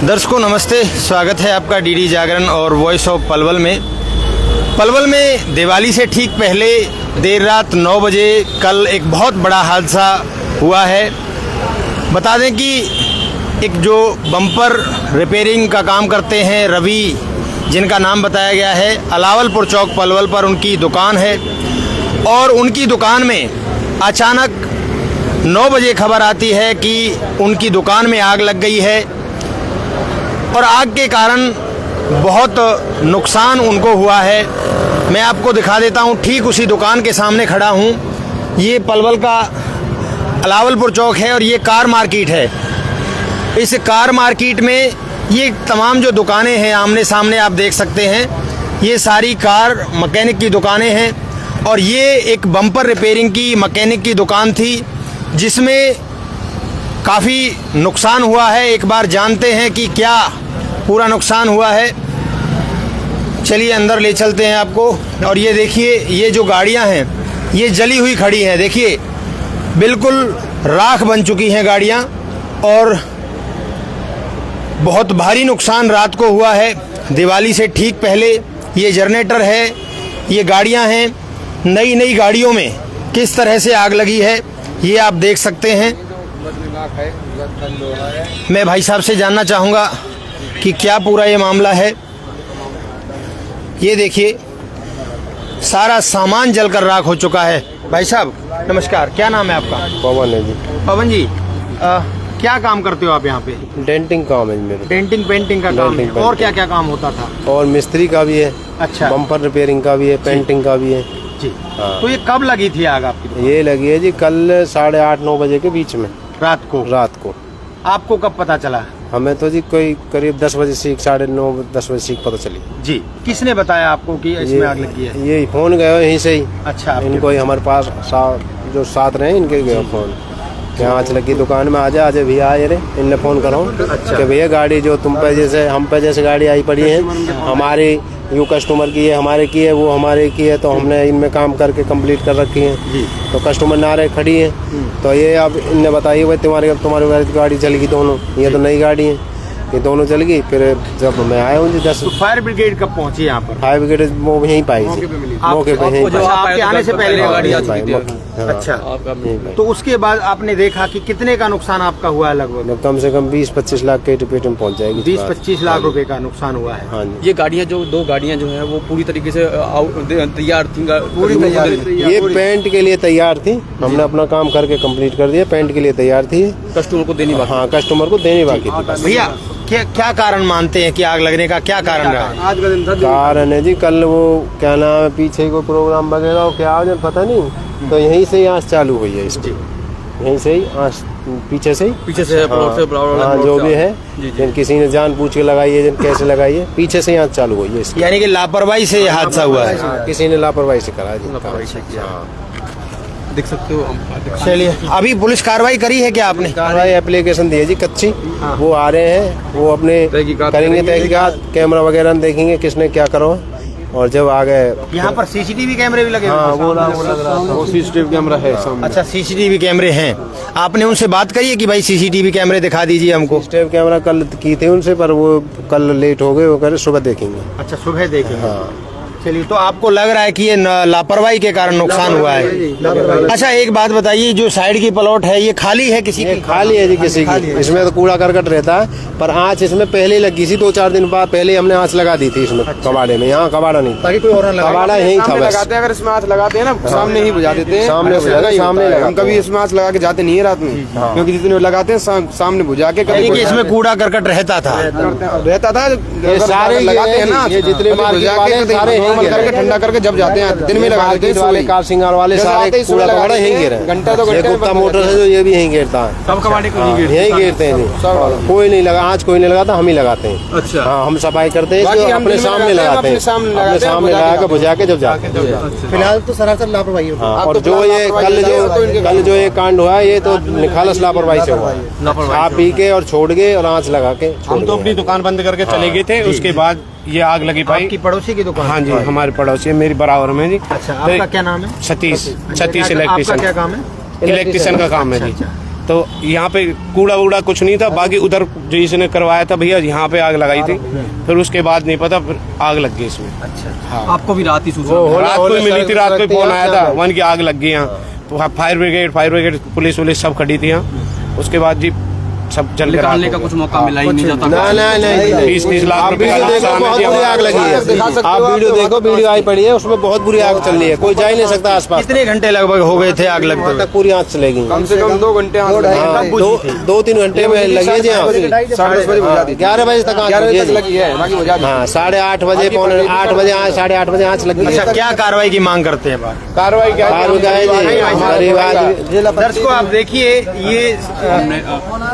दर्शकों नमस्ते, स्वागत है आपका डीडी जागरण और वॉइस ऑफ पलवल में। पलवल में दिवाली से ठीक पहले देर रात 9 बजे कल एक बहुत बड़ा हादसा हुआ है। बता दें कि एक जो बम्पर रिपेयरिंग का काम करते हैं रवि, जिनका नाम बताया गया है, अलावलपुर चौक पलवल पर उनकी दुकान है और उनकी दुकान में अचानक 9 बजे खबर आती है कि उनकी दुकान में आग लग गई है और आग के कारण बहुत नुकसान उनको हुआ है। मैं आपको दिखा देता हूँ, ठीक उसी दुकान के सामने खड़ा हूँ। ये पलवल का अलावलपुर चौक है और ये कार मार्केट है। इस कार मार्केट में ये तमाम जो दुकानें हैं आमने सामने आप देख सकते हैं, ये सारी कार मैकेनिक की दुकानें हैं और ये एक बम्पर रिपेयरिंग की मैकेनिक की दुकान थी जिसमें काफ़ी नुकसान हुआ है। एक बार जानते हैं कि क्या पूरा नुकसान हुआ है। चलिए अंदर ले चलते हैं आपको। और ये देखिए, ये जो गाड़ियां हैं ये जली हुई खड़ी हैं। देखिए बिल्कुल राख बन चुकी हैं गाड़ियां और बहुत भारी नुकसान रात को हुआ है दिवाली से ठीक पहले। ये जनरेटर है, ये गाड़ियां हैं, नई गाड़ियों में किस तरह से आग लगी है ये आप देख सकते हैं। मैं भाई साहब से जानना चाहूँगा कि क्या पूरा ये मामला है। ये देखिए सारा सामान जलकर राख हो चुका है। भाई साहब नमस्कार, क्या नाम है आपका? पवन है जी। पवन जी, क्या काम करते हो आप यहाँ पे? डेंटिंग काम है मेरे। डेंटिंग पेंटिंग का काम है। और क्या क्या काम होता था? और मिस्त्री का भी है। अच्छा। बम्पर रिपेयरिंग का भी है, पेंटिंग का भी है जी। हाँ। तो ये कब लगी थी आग आपकी? ये लगी है जी कल 8:30-9 बजे के बीच में। रात को? आपको कब पता चला? हमें तो जी कोई करीब 10 बजे से 9:30-10 बजे से पता चली जी। किसने बताया आपको कि इसमें आग लगी है? ये फोन गए यहीं से ही। अच्छा। इनको ही हमारे पास जो साथ रहे इनके गए फोन कि आँच लगी दुकान में, आजा भैया आए रे। इनने फोन करो कि भैया गाड़ी जो तुम पे जैसे हम पे जैसे गाड़ी आई पड़ी है, हमारी यू कस्टमर की है, हमारे की है, वो हमारे की है, तो हमने इनमें काम करके कंप्लीट कर रखी है जी। तो कस्टमर ना रहे खड़ी है, तो ये अब इनने बताइए भाई तुम्हारी गाड़ी चल गई दोनों, ये तो नई गाड़ी है, ये दोनों चल गई। फिर जब मैं आया हूँ जी 10। तो फायर ब्रिगेड कब पहुंची यहाँ पर? फायर ब्रिगेड वो यहीं पाई थी, मौके पे यहीं पाई। आपके आने से पहले गाड़ी आ चुकी थी? अच्छा। तो उसके बाद आपने देखा कि कितने का नुकसान आपका हुआ है? लगभग कम से कम 20-25 लाख के पेट में पहुँच जाएगी। 20-25 लाख रुपए का नुकसान हुआ है। हाँ। ये गाड़ियाँ जो 2 गाड़ियाँ जो है वो पूरी तरीके से तैयार थी? पूरी तैयार। ये पेंट के लिए तैयार थी, हमने अपना काम करके कंप्लीट कर दिया। पेंट के लिए तैयार थी, कस्टमर को देनी बाकी। हाँ, कस्टमर को देनी बाकी थी। भैया क्या कारण मानते हैं कि आग लगने का क्या कारण रहा? आज का दिन था। कारण है जी कल वो क्या नाम है, पीछे कोई प्रोग्राम वगैरह हो क्या हो पता नहीं, तो यहीं से ही आँच चालू हुई है इसकी। यहीं से ही आँच पीछे से हाँ, जो भी है किसी ने जान पूछ के लगाई है, कैसे लगाई है, पीछे से आँच चालू हुई है इसकी। यानी कि लापरवाही से यह हादसा हुआ है। किसी ने लापरवाही से करा जी। देख सकते हो। चलिए, अभी पुलिस कार्रवाई करी है क्या आपने? कार्रवाई एप्लीकेशन दी है जी कच्ची। वो आ रहे हैं, वो अपने करेंगे तहकीकात, कैमरा वगैरह देखेंगे किसने क्या करो। और जब आ गए यहाँ पर सीसीटीवी कैमरे भी लगे? हाँ, वो लग रहा था। सीसीटीवी कैमरा है सामने। अच्छा, सीसीटीवी कैमरे हैं। आपने उनसे बात करी है कि भाई सीसीटीवी कैमरे दिखा दीजिए हमको? सीसीटीवी कैमरा कल की थे उनसे, पर वो कल लेट हो गए, वो कह रहे सुबह देखेंगे। अच्छा, सुबह देखेंगे। हाँ। चलिए, तो आपको लग रहा है कि ये लापरवाही के कारण नुकसान हुआ है? अच्छा, एक बात बताइए, जो साइड की प्लॉट है ये खाली है किसी की? खाली है जी किसी की। इसमें तो कूड़ा करकट रहता है, पर आँच इसमें पहले लगी थी। 2-4 दिन बाद पहले हमने आँच लगा दी थी इसमें। कबाड़े में, यहाँ कबाड़ा नहीं था, कोई और ना कबाड़ा यही था बस। अगर इसमें आँच लगाते हैं ना, सामने ही बुझा देते हैं। सामने हम कभी इसमें आँच लगा के जाते नहीं है रात में, क्योंकि जितने लगाते हैं सामने बुझा के। इसमें कूड़ा करकट रहता था? सारे लगाते हैं ना, ये जितने करके ठंडा करके जब जाते हैं दिन में लगा देते हैं। कार सिंगार वाले सारे कूड़ा कबाड़ा यहीं गिरे। घंटा तो गुप्ता मोटर है जो ये भी यहीं गिरता है। सब कबाड़े को यहीं गिरते हैं जी। कोई नहीं लगा, आज कोई नहीं लगाता, हम ही लगाते हैं। अच्छा। हाँ, हम सफाई करते हैं, अपने सामने लगाते हैं, अपने सामने लगा के बुझा के जब जाते हैं। फिलहाल तो सरासर लापरवाही है। और जो ये कल जो ये कांड हुआ है, ये तो निखालस लापरवाही से हुआ है। आप पी के और छोड़ गए और आँच लगा के। हम तो अपनी दुकान बंद करके चले गए थे, उसके बाद ये आग लगी पाई। आपकी पड़ोसी की दुकान? हाँ जी, हमारे पड़ोसी मेरी बराबर में जी। अच्छा, आपका क्या नाम है? सतीश आपका क्या काम है? इलेक्ट्रिशियन का काम है जी। तो तो यहाँ पे कूड़ा वूड़ा कुछ नहीं था, बाकी उधर जो इसने करवाया था भैया यहाँ पे आग लगाई थी, फिर उसके बाद नहीं पता, फिर आग लग गई इसमें। अच्छा, आपको भी रात ही सूचना रात को ही मिली थी, रात को फोन आया था वन की आग लग गई यहाँ। फायर ब्रिगेड पुलिस वुलिस सब खड़ी थी यहाँ। उसके बाद जी सब जल निकालने का कुछ मौका मिला ही नहीं जाता। नहीं 20-30 लाख रुपए का नुकसान बहुत है जी बुरी आग लगी है। आप वीडियो देखो, वीडियो आई पड़ी है, उसमें बहुत बुरी आग चल रही है, कोई जा ही नहीं सकता आसपास। कितने घंटे लगभग हो गए थे आग लगते हुए? पूरी आँच चलेगी, कम से कम 2 घंटे आग लगी है। 2-3 घंटे में लगी है जी। 10:30 बजे बुझा दी। 11 बजे तक 11 बजे तक लगी है, बाकी बुझा दी। हाँ 8:30 बजे, 8 बजे 8:30 बजे आँच लगी है। अच्छा, क्या कार्रवाई की मांग करते हैं बात? कार्रवाई क्या गरीब आदमी, दर्शकों आप देखिए, ये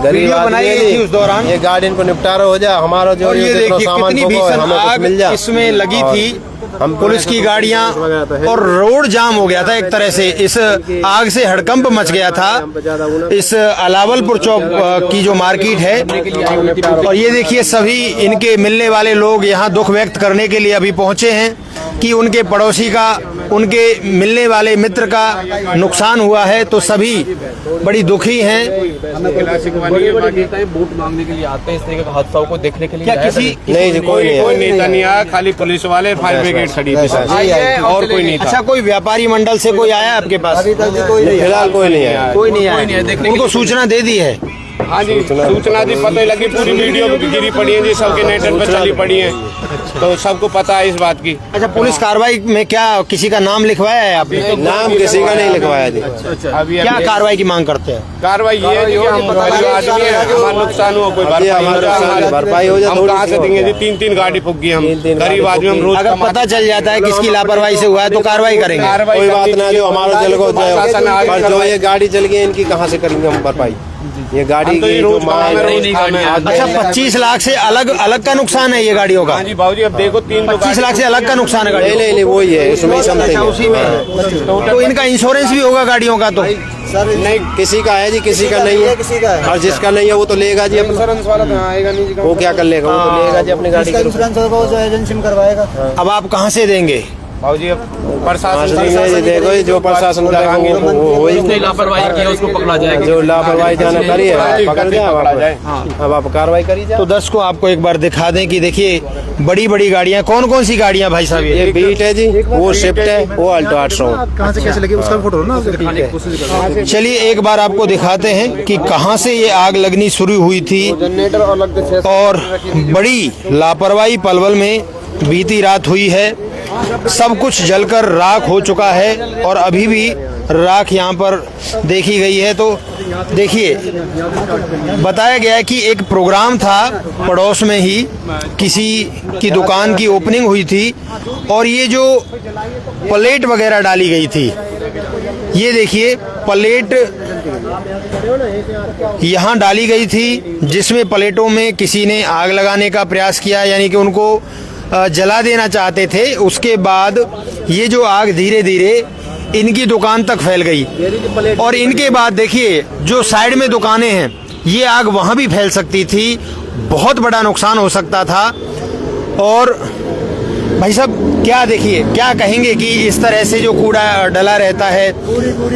गरीब वीडियो बनाई गई थी उस दौरान। ये गाड़ी इनको निपटारा हो जाए, हमारा जो और ये देखिए कितनी भीषण हमें कुछ आग मिल जाए। इसमें लगी थी, हम पुलिस की गाड़ियां, और रोड जाम हो गया था एक तरह से। इस आग से हड़कंप मच गया था इस अलावलपुर चौक की जो मार्केट है। और ये देखिए सभी इनके मिलने वाले लोग यहाँ दुख व्यक्त करने के लिए अभी पहुंचे हैं कि उनके पड़ोसी का, उनके मिलने वाले मित्र का नुकसान हुआ है, तो सभी बड़ी दुखी हैं। वोट मांगने के लिए आते हैं, इस तरह के हादसाओं को देखने के लिए। क्या किसी नहीं जी, कोई कोई नेता नहीं आया, खाली पुलिस वाले, फायर ब्रिगेड खड़ी थी सर, और कोई नहीं था। अच्छा, कोई व्यापारी मंडल से कोई आया आपके पास? फिलहाल कोई नहीं है। कोई नहीं आया। उनको सूचना दे दी है? हाँ जी, सूचना दी, पता ही लगी, पूरी वीडियो गिरी पड़ी है जी, सबके नेट पे चली पड़ी है, तो सबको पता है इस बात की। अच्छा, पुलिस कार्रवाई में क्या किसी का नाम लिखवाया है आपने? नाम किसी का नहीं लिखवाया जी। अभी क्या कार्रवाई की मांग करते हैं? कार्रवाई ये है कि हम गरीब आदमी हैं, हमारा नुकसान हुआ, कोई भरपाई हो जाए, हम कहाँ से देंगे जी? 3-3 गाड़ी फुग्गी, हम गरीब आदमी, हम रोज अगर पता चल जाता है किसकी लापरवाही से हुआ है तो कार्रवाई करेंगे। कोई बात ना, जो हमारा जल को जो ये गाड़ी जल गई, इनकी कहाँ से करेंगे हम भरपाई? ये गाड़ी की जो अच्छा, 25 लाख से अलग का नुकसान है ये गाड़ियों का? हाँ जी बाबूजी, अब देखो 25 लाख से अलग का नुकसान है गाड़ी? नहीं वही है, उसमें समथिंग है। उसी में तो इनका इंश्योरेंस भी होगा गाड़ियों का? तो नहीं, किसी का है जी, किसी का नहीं है, और जिसका नहीं है वो तो लेगा जी अपना। इंश्योरेंस वाला तो आएगा नहीं जी। वो क्या कर लेगा? वो तो लेगा जी अपनी गाड़ी का इंश्योरेंस होगा, वो जो एजेंसी में करवाएगा। अब आप कहाँ से देंगे? बाबूजी अब प्रशासन देखो जो प्रशासन करेगा वो जिसने लापरवाही की है उसको पकड़ा जाएगा। जो लापरवाही जाना करिए, पकड़ जाए, अब आप कार्रवाई करी जाए। तो दर्शकों आपको एक बार दिखा दें कि देखिए बड़ी बड़ी गाड़ियां, कौन कौन सी गाड़ियां भाई साहब? ये बीट है जी, वो शिफ्ट है, वो अल्टो 800। कहाँ से कैसे लगी उसका फोटो ना? चलिए एक बार आपको दिखाते हैं कि कहां से ये आग लगनी शुरू हुई थी। जनरेटर और लगते 6 और बड़ी लापरवाही पलवल में बीती रात हुई है। सब कुछ जलकर राख हो चुका है और अभी भी राख यहाँ पर देखी गई है। तो देखिए, बताया गया है कि एक प्रोग्राम था पड़ोस में ही, किसी की दुकान की ओपनिंग हुई थी और ये जो प्लेट वगैरह डाली गई थी, ये देखिए प्लेट यहाँ डाली गई थी, जिसमें प्लेटों में किसी ने आग लगाने का प्रयास किया, यानी कि उनको जला देना चाहते थे। उसके बाद ये जो आग धीरे धीरे इनकी दुकान तक फैल गई और इनके बाद देखिए जो साइड में दुकानें हैं, ये आग वहाँ भी फैल सकती थी, बहुत बड़ा नुकसान हो सकता था। और भाई साहब क्या देखिए, क्या कहेंगे कि इस तरह से जो कूड़ा डला रहता है,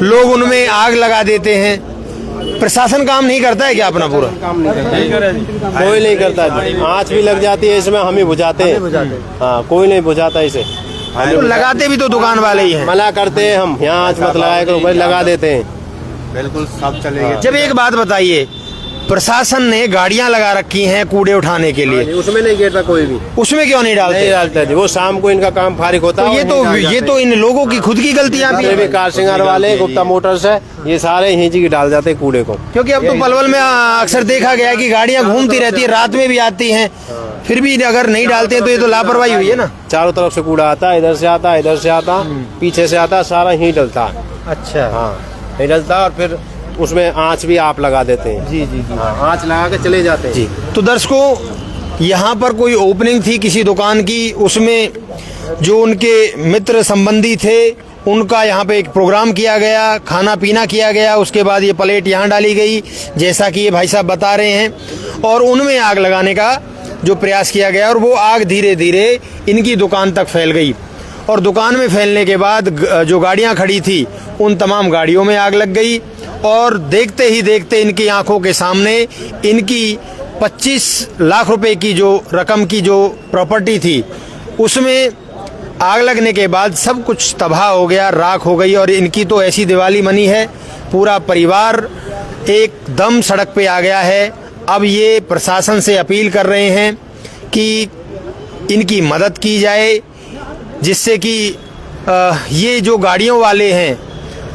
लोग उनमें आग लगा देते हैं, प्रशासन काम नहीं करता है क्या अपना? पूरा कोई नहीं करता, आँच भी लग जाती है इसमें, हम ही बुझाते हैं। हाँ, कोई नहीं बुझाता इसे। तो लगाते भी तो दुकान वाले ही हैं। मना करते हैं हम, यहाँ आँच मत लगाया करो, भाई लगा देते हैं। बिल्कुल सब चलेगा। जब एक बात बताइए, प्रशासन ने गाड़ियां लगा रखी हैं कूड़े उठाने के लिए, उसमें नहीं गिरता कोई भी, उसमें क्यों नहीं डालते? नहीं डालता जी, वो शाम को इनका काम फारिग होता है। ये तो इन लोगों की खुद की गलतियां भी भी कार सिंगार वाले, गुप्ता मोटर्स है, ये सारे यहीं जी डाल जाते हैं कूड़े को। क्योंकि अब तो पलवल में अक्सर देखा गया है कि गाड़ियां घूमती रहती है, रात में भी आती हैं, फिर भी अगर नहीं डालते हैं तो ये तो लापरवाही हुई है ना। चारों तरफ से कूड़ा आता है, इधर से आता है, इधर से आता, पीछे से आता, सारा यहीं डलता है। अच्छा, हाँ यहीं डलता, और फिर उसमें आँच भी आप लगा देते हैं। जी जी जी, हाँ, आँच लगा के चले जाते हैं। जी। तो दर्शकों, यहाँ पर कोई ओपनिंग थी किसी दुकान की, उसमें जो उनके मित्र संबंधी थे उनका यहाँ पे एक प्रोग्राम किया गया, खाना पीना किया गया, उसके बाद ये प्लेट यहाँ डाली गई जैसा कि ये भाई साहब बता रहे हैं, और उनमें आग लगाने का जो प्रयास किया गया और वो आग धीरे धीरे इनकी दुकान तक फैल गई। और दुकान में फैलने के बाद जो गाड़ियां खड़ी थी उन तमाम गाड़ियों में आग लग गई और देखते ही देखते इनकी आंखों के सामने इनकी 25 लाख रुपए की जो रकम की जो प्रॉपर्टी थी उसमें आग लगने के बाद सब कुछ तबाह हो गया, राख हो गई। और इनकी तो ऐसी दिवाली मनी है, पूरा परिवार एकदम सड़क पे आ गया है। अब ये प्रशासन से अपील कर रहे हैं कि इनकी मदद की जाए, जिससे कि ये जो गाड़ियों वाले हैं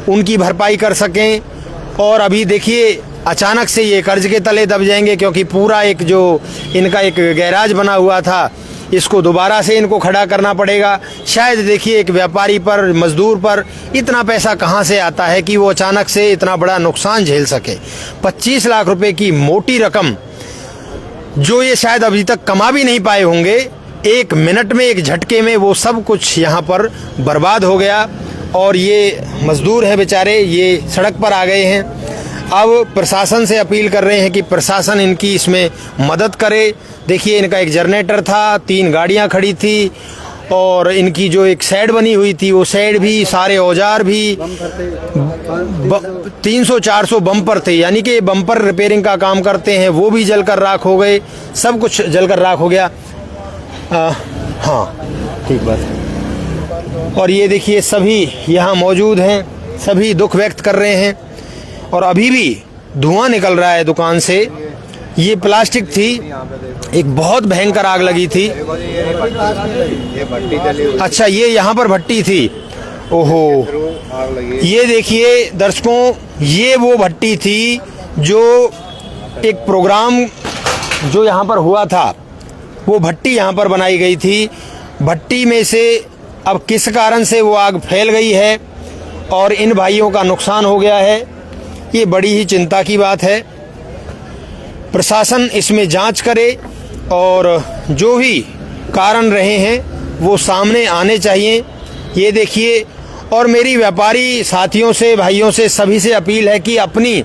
उनकी भरपाई कर सकें। और अभी देखिए अचानक से ये कर्ज के तले दब जाएंगे, क्योंकि पूरा एक जो इनका एक गैराज बना हुआ था इसको दोबारा से इनको खड़ा करना पड़ेगा। शायद देखिए एक व्यापारी पर, मजदूर पर इतना पैसा कहाँ से आता है कि वो अचानक से इतना बड़ा नुकसान झेल सके। 25 लाख रुपए की मोटी रकम जो ये शायद अभी तक कमा भी नहीं पाए होंगे, एक मिनट में, एक झटके में वो सब कुछ यहाँ पर बर्बाद हो गया। और ये मजदूर हैं बेचारे, ये सड़क पर आ गए हैं। अब प्रशासन से अपील कर रहे हैं कि प्रशासन इनकी इसमें मदद करे। देखिए इनका एक जनरेटर था, 3 गाड़ियां खड़ी थी और इनकी जो एक शेड बनी हुई थी वो शेड भी, सारे औजार भी, 300-400 बम्पर थे, यानी कि बम्पर रिपेयरिंग का काम करते हैं, वो भी जलकर राख हो गए। सब कुछ जलकर राख हो गया। हाँ ठीक बात है। और ये देखिए सभी यहाँ मौजूद हैं, सभी दुख व्यक्त कर रहे हैं। और अभी भी धुआं निकल रहा है दुकान से। ये प्लास्टिक थी, एक बहुत भयंकर आग लगी थी। अच्छा ये यहाँ पर भट्टी थी। ओहो, ये देखिए दर्शकों, ये वो भट्टी थी जो एक प्रोग्राम जो यहाँ पर हुआ था, वो भट्टी यहाँ पर बनाई गई थी। भट्टी में से अब किस कारण से वो आग फैल गई है और इन भाइयों का नुकसान हो गया है, ये बड़ी ही चिंता की बात है। प्रशासन इसमें जांच करे और जो भी कारण रहे हैं वो सामने आने चाहिए। ये देखिए, और मेरी व्यापारी साथियों से, भाइयों से, सभी से अपील है कि अपनी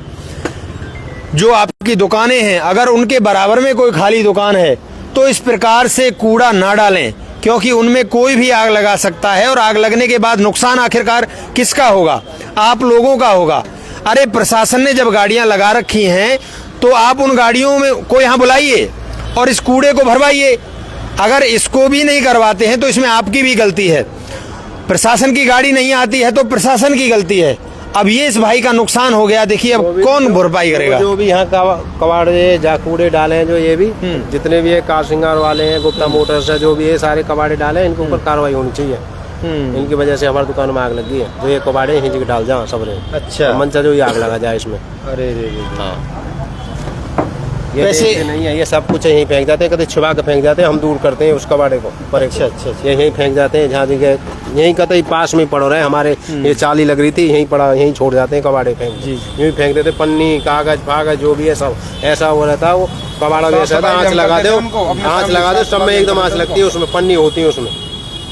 जो आपकी दुकानें हैं, अगर उनके बराबर में कोई खाली दुकान है तो इस प्रकार से कूड़ा ना डालें, क्योंकि उनमें कोई भी आग लगा सकता है। और आग लगने के बाद नुकसान आखिरकार किसका होगा? आप लोगों का होगा। अरे प्रशासन ने जब गाड़ियां लगा रखी हैं तो आप उन गाड़ियों में को यहाँ बुलाइए और इस कूड़े को भरवाइए। अगर इसको भी नहीं करवाते हैं तो इसमें आपकी भी गलती है। प्रशासन की गाड़ी नहीं आती है तो प्रशासन की गलती है। अब ये इस भाई का नुकसान हो गया, देखिए अब कौन भरपाई करेगा? जो भी यहाँ कबाड़े जा कूड़े डाले हैं, जो ये भी जितने भी है कार सिंगार वाले हैं, गुप्ता मोटर्स है, जो भी है सारे कबाड़े डाले हैं, इनके ऊपर कार्रवाई होनी चाहिए। इनकी वजह से हमारी दुकान में आग लगी है। जो ये कबाड़े यहीं जगह डाल जाओ सबने। अच्छा, मंचा जो ये आग लगा जाए इसमें। अरे हाँ, ये वैसे नहीं है, ये सब कुछ यहीं फेंक जाते हैं, कभी छुपा के फेंक जाते हैं, हम दूर करते हैं उस कबाड़े को। पर अच्छा, ये यहीं फेंक जाते हैं जहाँ जगह, यहीं कतई पास में पड़ रहे हैं हमारे। ये चाली लग रही थी, यहीं पड़ा, यहीं छोड़ जाते हैं कबाड़े फेंक जी, यहीं फेंक देते। पन्नी, कागज जो भी है सब ऐसा हो रहता है। वो कबाड़ा भी ऐसा आँच लगा दो, सब में एकदम आँच लगती है, उसमें पन्नी होती है उसमें।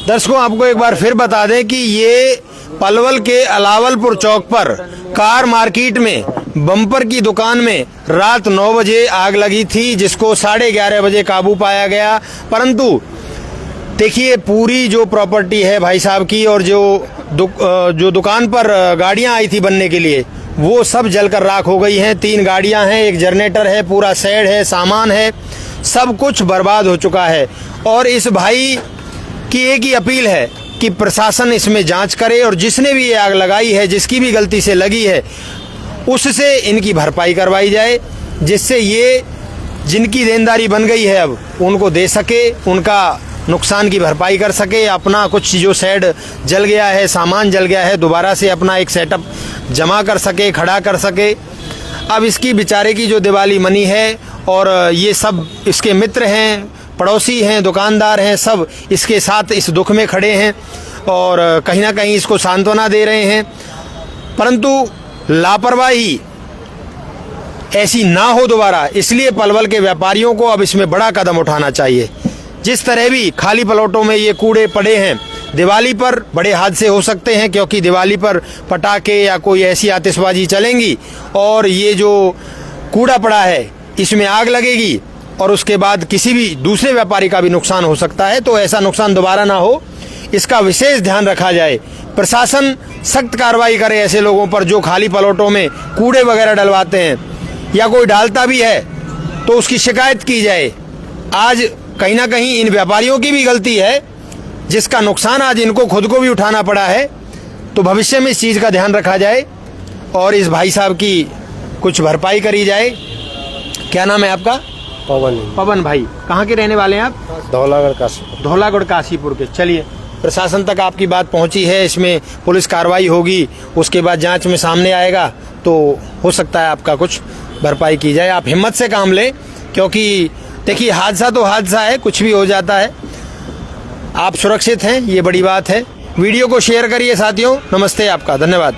दर्शकों आपको एक बार फिर बता दें कि ये पलवल के अलावलपुर चौक पर कार मार्केट में बम्पर की दुकान में रात 9 बजे आग लगी थी, जिसको 11:30 बजे काबू पाया गया। परंतु देखिए पूरी जो प्रॉपर्टी है भाई साहब की और जो दुकान पर गाड़ियां आई थी बनने के लिए, वो सब जलकर राख हो गई हैं। 3 गाड़ियां हैं, एक जनरेटर है, पूरा शेड है, सामान है, सब कुछ बर्बाद हो चुका है। और इस भाई की एक ही अपील है कि प्रशासन इसमें जांच करे और जिसने भी ये आग लगाई है, जिसकी भी गलती से लगी है, उससे इनकी भरपाई करवाई जाए, जिससे ये जिनकी देनदारी बन गई है अब उनको दे सके, उनका नुकसान की भरपाई कर सके, अपना कुछ जो शेड जल गया है, सामान जल गया है, दोबारा से अपना एक सेटअप जमा कर सके, खड़ा कर सके। अब इसकी बेचारे की जो दिवाली मनी है, और ये सब इसके मित्र हैं, पड़ोसी हैं, दुकानदार हैं, सब इसके साथ इस दुख में खड़े हैं और कहीं ना कहीं इसको सांत्वना दे रहे हैं। परंतु लापरवाही ऐसी ना हो दोबारा, इसलिए पलवल के व्यापारियों को अब इसमें बड़ा कदम उठाना चाहिए। जिस तरह भी खाली प्लॉटों में ये कूड़े पड़े हैं, दिवाली पर बड़े हादसे हो सकते हैं, क्योंकि दिवाली पर पटाखे या कोई ऐसी आतिशबाजी चलेंगी और ये जो कूड़ा पड़ा है इसमें आग लगेगी और उसके बाद किसी भी दूसरे व्यापारी का भी नुकसान हो सकता है। तो ऐसा नुकसान दोबारा ना हो, इसका विशेष ध्यान रखा जाए। प्रशासन सख्त कार्रवाई करे ऐसे लोगों पर जो खाली प्लॉटों में कूड़े वगैरह डलवाते हैं, या कोई डालता भी है तो उसकी शिकायत की जाए। आज कहीं ना कहीं इन व्यापारियों की भी गलती है, जिसका नुकसान आज इनको खुद को भी उठाना पड़ा है। तो भविष्य में इस चीज़ का ध्यान रखा जाए और इस भाई साहब की कुछ भरपाई करी जाए। क्या नाम है आपका? पवन पवन भाई, कहाँ के रहने वाले हैं आप? धौलागढ़ काशीपुर। धौलागढ़ काशीपुर के। चलिए, प्रशासन तक आपकी बात पहुंची है, इसमें पुलिस कार्रवाई होगी, उसके बाद जांच में सामने आएगा तो हो सकता है आपका कुछ भरपाई की जाए। आप हिम्मत से काम लें, क्योंकि देखिए हादसा तो हादसा है, कुछ भी हो जाता है। आप सुरक्षित हैं, ये बड़ी बात है। वीडियो को शेयर करिए साथियों। नमस्ते, आपका धन्यवाद।